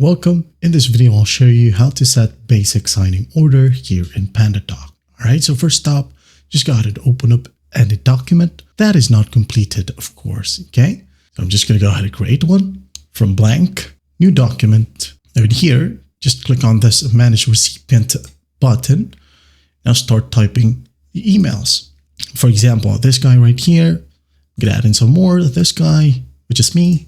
Welcome. In this video, I'll show you how to set basic signing order here in PandaDoc. Alright, so first up, just go ahead and open up any document that is not completed, of course. Okay, so I'm just going to go ahead and create one from blank, new document. And here, just click on this Manage Recipient button. Now start typing the emails. For example, this guy right here, I'm going to add in some more. This guy, which is me.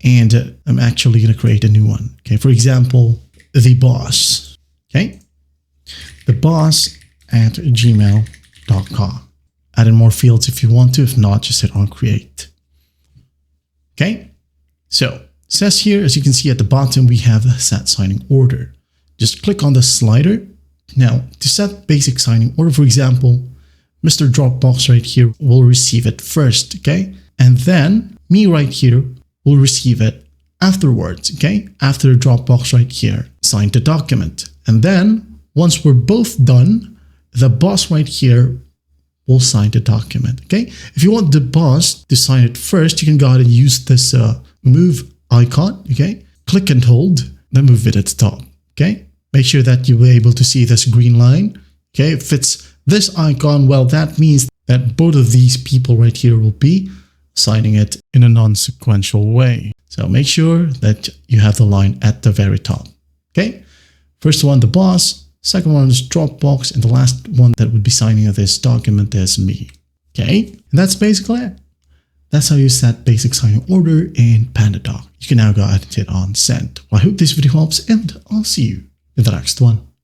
And I'm actually going to create a new one. Okay, for example, the boss. Okay, the boss at gmail.com. Add in more fields if you want to. If not, just hit on create. Okay, so it says here, as you can see at the bottom, we have set signing order. Just click on the slider. Now, to set basic signing order, for example, Mr. Dropbox right here will receive it first. Okay, and then me right here will receive it afterwards, okay? After Dropbox right here, sign the document. And then once we're both done, the boss right here will sign the document, okay? If you want the boss to sign it first, you can go ahead and use this move icon, okay? Click and hold, then move it at the top, okay? Make sure that you'll be able to see this green line, okay? If it's this icon, well, that means that both of these people right here will be signing it in a non-sequential way. So make sure that you have the line at the very top. Okay. First one, the boss. Second one is Dropbox. And the last one that would be signing this document is me. Okay. And that's basically it. That's how you set basic signing order in PandaDoc. You can now go ahead and hit on send. Well, I hope this video helps and I'll see you in the next one.